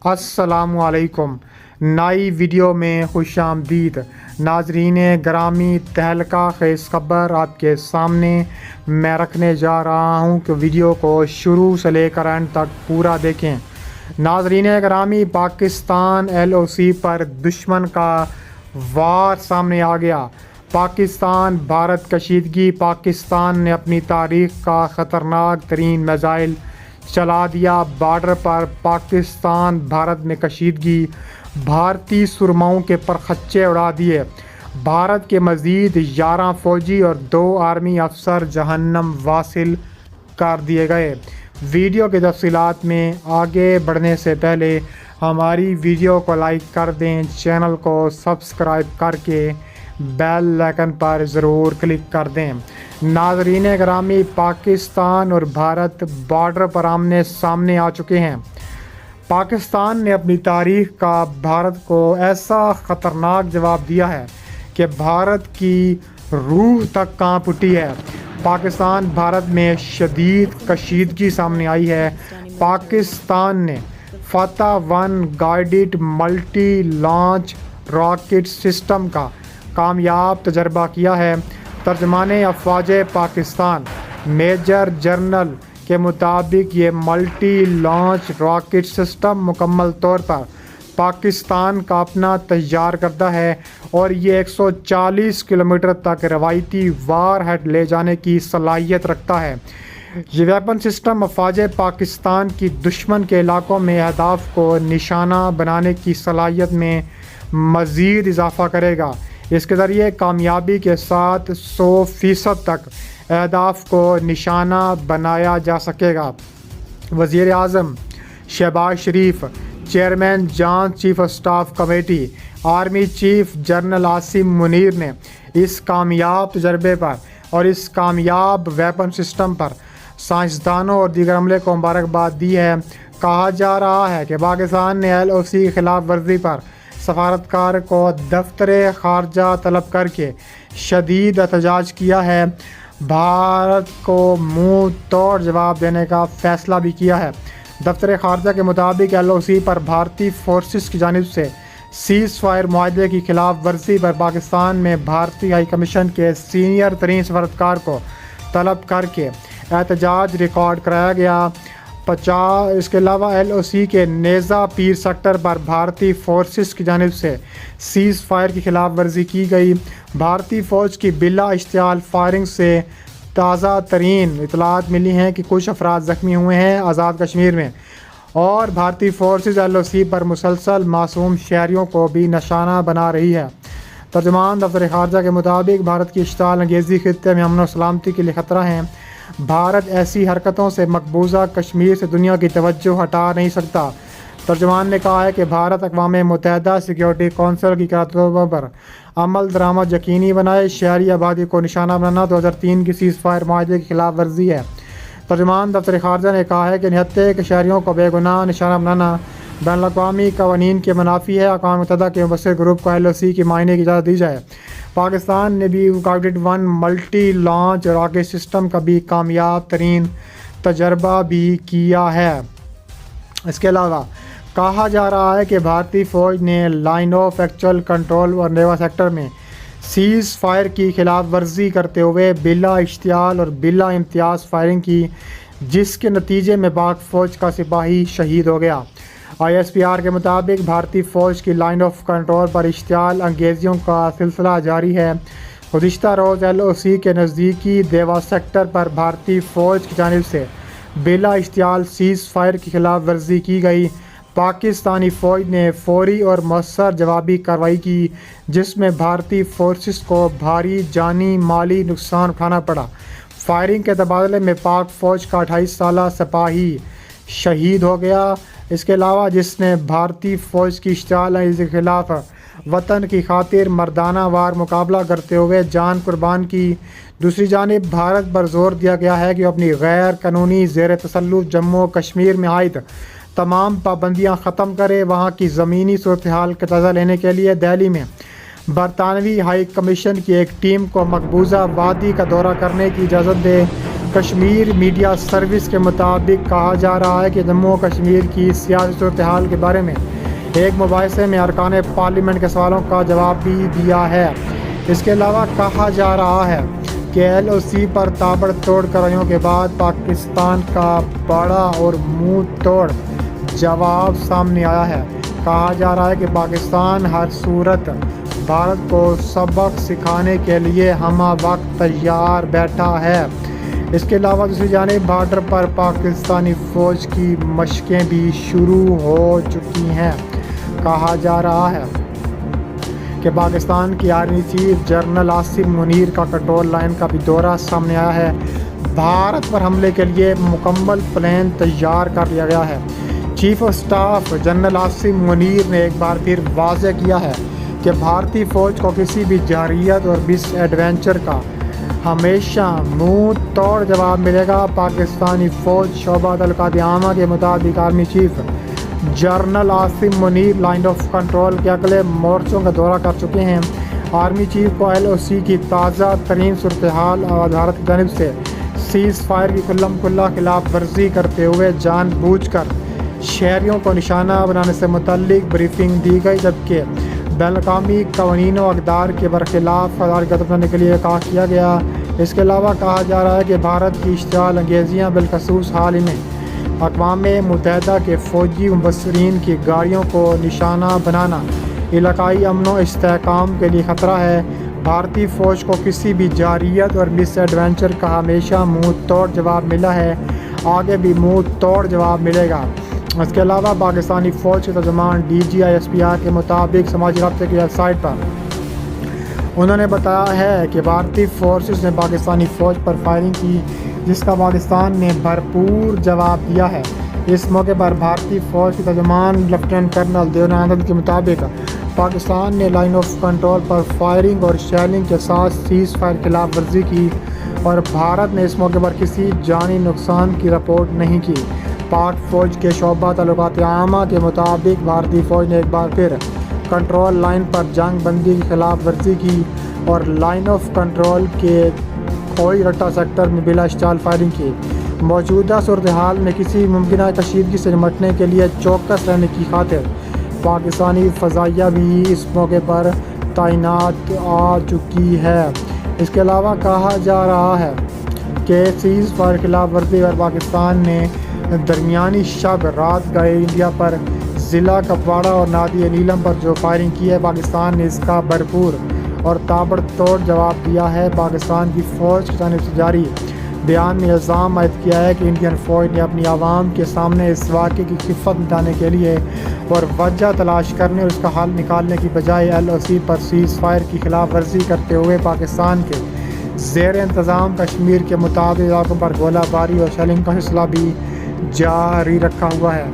السلام علیکم، نئی ویڈیو میں خوش آمدید۔ ناظرین گرامی، تہلکہ خیز خبر آپ کے سامنے میں رکھنے جا رہا ہوں کہ ویڈیو کو شروع سے لے کر اینڈ تک پورا دیکھیں۔ ناظرین گرامی، پاکستان ایل او سی پر دشمن کا وار سامنے آ گیا۔ پاکستان بھارت کشیدگی۔ پاکستان نے اپنی تاریخ کا خطرناک ترین میزائل چلا دیا۔ بارڈر پر پاکستان بھارت میں کشیدگی۔ بھارتی سرماؤں کے پرخچے اڑا دیے۔ بھارت کے مزید 11 فوجی اور 2 آرمی افسر جہنم واصل کر دیے گئے۔ ویڈیو کی تفصیلات میں آگے بڑھنے سے پہلے ہماری ویڈیو کو لائک کر دیں، چینل کو سبسکرائب کر کے بیل آئیکن پر ضرور کلک کر دیں۔ ناظرین گرامی، پاکستان اور بھارت بارڈر پر آمنے سامنے آ چکے ہیں۔ پاکستان نے اپنی تاریخ کا بھارت کو ایسا خطرناک جواب دیا ہے کہ بھارت کی روح تک کانپ اٹھی ہے۔ پاکستان بھارت میں شدید کشیدگی سامنے آئی ہے۔ پاکستان نے فتح 1 guided multi launch rocket system کا کامیاب تجربہ کیا ہے۔ ترجمان افواج پاکستان میجر جنرل کے مطابق یہ ملٹی لانچ راکٹ سسٹم مکمل طور پر پاکستان کا اپنا تیار کردہ ہے اور یہ 140 کلومیٹر تک روایتی وار ہیڈ لے جانے کی صلاحیت رکھتا ہے۔ یہ ویپن سسٹم افواج پاکستان کی دشمن کے علاقوں میں اہداف کو نشانہ بنانے کی صلاحیت میں مزید اضافہ کرے گا۔ اس کے ذریعے کامیابی کے ساتھ 100% تک اہداف کو نشانہ بنایا جا سکے گا۔ وزیر اعظم Shehbaz Sharif, chairman joint chief of staff committee, army chief general Asim Munir نے اس کامیاب تجربے پر اور اس کامیاب ویپن سسٹم پر سائنسدانوں اور دیگر عملے کو مبارکباد دی ہے۔ کہا جا رہا ہے کہ پاکستان نے ایل او سی کی خلاف ورزی پر سفارتکار کو دفتر خارجہ طلب کر کے شدید احتجاج کیا ہے۔ بھارت کو منہ توڑ جواب دینے کا فیصلہ بھی کیا ہے۔ دفتر خارجہ کے مطابق ایل او سی پر بھارتی فورسز کی جانب سے سیز فائر معاہدے کی خلاف ورزی پر پاکستان میں بھارتی ہائی کمیشن کے سینئر ترین سفارتکار کو طلب کر کے احتجاج ریکارڈ کرایا گیا۔ اس کے علاوہ ایل او سی کے نیزا پیر سیکٹر پر بھارتی فورسز کی جانب سے سیز فائر کی خلاف ورزی کی گئی۔ بھارتی فوج کی بلا اشتعال فائرنگ سے تازہ ترین اطلاعات ملی ہیں کہ کچھ افراد زخمی ہوئے ہیں آزاد کشمیر میں، اور بھارتی فورسز ایل او سی پر مسلسل معصوم شہریوں کو بھی نشانہ بنا رہی ہے۔ ترجمان دفتر خارجہ کے مطابق بھارت کی اشتعال انگیزی خطے میں امن و سلامتی کے لیے خطرہ ہیں۔ بھارت ایسی حرکتوں سے مقبوضہ کشمیر سے دنیا کی توجہ ہٹا نہیں سکتا۔ ترجمان نے کہا ہے کہ بھارت اقوام متحدہ سیکیورٹی کونسل کی قراردادوں پر عمل درآمد یقینی بنائے۔ شہری آبادی کو نشانہ بنانا 2003 کی سیز فائر معاہدے کی خلاف ورزی ہے۔ ترجمان دفتر خارجہ نے کہا ہے کہ نہتے کے شہریوں کو بے گناہ نشانہ بنانا بین الاقوامی قوانین کے منافی ہے۔ اقوام متحدہ کے مبصر گروپ کو ایل او سی کی معائنے کی اجازت دی جائے۔ پاکستان نے بھی guided 1 multi launch rocket system کا بھی کامیاب ترین تجربہ بھی کیا ہے۔ اس کے علاوہ کہا جا رہا ہے کہ بھارتی فوج نے لائن آف ایکچوئل کنٹرول اور نیوا سیکٹر میں سیز فائر کی خلاف ورزی کرتے ہوئے بلا اشتعال اور بلا امتیاز فائرنگ کی، جس کے نتیجے میں پاک فوج کا سپاہی شہید ہو گیا۔ آئی ایس پی آر کے مطابق بھارتی فوج کی لائن آف کنٹرول پر اشتعال انگیزیوں کا سلسلہ جاری ہے۔ گزشتہ روز ایل او سی کے نزدیکی دیوا سیکٹر پر بھارتی فوج کی جانب سے بلا اشتعال سیز فائر کی خلاف ورزی کی گئی۔ پاکستانی فوج نے فوری اور مؤثر جوابی کارروائی کی، جس میں بھارتی فورسز کو بھاری جانی مالی نقصان اٹھانا پڑا۔ فائرنگ کے تبادلے میں پاک فوج کا 28 سالہ سپاہی شہید ہو گیا۔ اس کے علاوہ جس نے بھارتی فوج کی اشتعال انگیزی کے خلاف وطن کی خاطر مردانہ وار مقابلہ کرتے ہوئے جان قربان کی۔ دوسری جانب بھارت پر زور دیا گیا ہے کہ وہ اپنی غیر قانونی زیر تسلط جموں و کشمیر میں عائد تمام پابندیاں ختم کرے۔ وہاں کی زمینی صورتحال کا جائزہ لینے کے لیے دہلی میں برطانوی ہائی کمیشن کی ایک ٹیم کو مقبوضہ وادی کا دورہ کرنے کی اجازت دے۔ کشمیر میڈیا سروس کے مطابق کہا جا رہا ہے کہ جموں و کشمیر کی سیاسی صورتحال کے بارے میں ایک مباحثے میں ارکان پارلیمنٹ کے سوالوں کا جواب بھی دیا ہے۔ اس کے علاوہ کہا جا رہا ہے کہ LOC پر تابڑ توڑ کارروائیوں کے بعد پاکستان کا بڑا اور منہ توڑ جواب سامنے آیا ہے۔ کہا جا رہا ہے کہ پاکستان ہر صورت بھارت کو سبق سکھانے کے لیے ہمہ وقت تیار بیٹھا ہے۔ اس کے علاوہ دوسری جانب بارڈر پر پاکستانی فوج کی مشقیں بھی شروع ہو چکی ہیں۔ کہا جا رہا ہے کہ پاکستان کی army chief general Asif Munir کا کنٹرول لائن کا بھی دورہ سامنے آیا ہے۔ بھارت پر حملے کے لیے مکمل پلان تیار کر لیا گیا ہے۔ Chief of staff general Asif Munir نے ایک بار پھر واضح کیا ہے کہ بھارتی فوج کو کسی بھی جارحیت اور مس ایڈونچر کا ہمیشہ منہ توڑ جواب ملے گا۔ پاکستانی فوج شعبہ تعلقات عامہ کے مطابق army chief general Asif Munir line of control کے اگلے مورچوں کا دورہ کر چکے ہیں۔ آرمی چیف کو LOC کی تازہ ترین صورتحال اور بھارت کی جانب سے سیز فائر کی کلم کلا خلاف ورزی کرتے ہوئے جان بوجھ کر شہریوں کو نشانہ بنانے سے متعلق بریفنگ دی گئی، جبکہ بین الاقوامی قوانین و اقدار کے برخلاف حرکت کرنے کے لیے کہا کیا گیا۔ اس کے علاوہ کہا جا رہا ہے کہ بھارت کی اشتعال انگیزیاں بالخصوص حال ہی میں اقوام متحدہ کے فوجی مبصرین کی گاڑیوں کو نشانہ بنانا علاقائی امن و استحکام کے لیے خطرہ ہے۔ بھارتی فوج کو کسی بھی جارحیت اور مس ایڈونچر کا ہمیشہ منہ توڑ جواب ملا ہے، آگے بھی منہ توڑ جواب ملے گا۔ اس کے علاوہ پاکستانی فوج کے ترجمان DGI SPR کے مطابق سماجی رابطے کی ویب سائٹ پر انہوں نے بتایا ہے کہ بھارتی فورسز نے پاکستانی فوج پر فائرنگ کی، جس کا پاکستان نے بھرپور جواب دیا ہے۔ اس موقع پر بھارتی فوج کے ترجمان لیفٹیننٹ کرنل دیوناندن کے مطابق پاکستان نے line of control per firing اور شیلنگ کے ساتھ سیز فائر کی خلاف ورزی کی اور بھارت نے اس موقع پر کسی جانی نقصان کی رپورٹ نہیں کی۔ پاک فوج کے شعبہ تعلقات عامہ کے مطابق بھارتی فوج نے ایک بار پھر کنٹرول لائن پر جنگ بندی کی خلاف ورزی کی اور لائن آف کنٹرول کے کھوئی رٹا سیکٹر میں بلا اشتعال فائرنگ کی۔ موجودہ صورتحال میں کسی ممکنہ کشیدگی سے نمٹنے کے لیے چوکس رہنے کی خاطر پاکستانی فضائیہ بھی اس موقع پر تعینات آ چکی ہے۔ اس کے علاوہ کہا جا رہا ہے کہ سیز فائر خلاف ورزی اور پاکستان نے درمیانی شب رات گئے انڈیا پر ضلع کپواڑہ اور نادی نیلم پر جو فائرنگ کی ہے، پاکستان نے اس کا بھرپور اور تابڑ توڑ جواب دیا ہے۔ پاکستان کی فوج کی جانب سے جاری بیان میں الزام عائد کیا ہے کہ انڈین فوج نے اپنی عوام کے سامنے اس واقعے کی خفت مٹانے کے لیے اور وجہ تلاش کرنے اور اس کا حل نکالنے کی بجائے LOC پر سیز فائر کی خلاف ورزی کرتے ہوئے پاکستان کے زیر انتظام کشمیر کے متعدد علاقوں پر گولہ باری اور شیلنگ کا سلسلہ بھی جاری رکھا ہوا ہے۔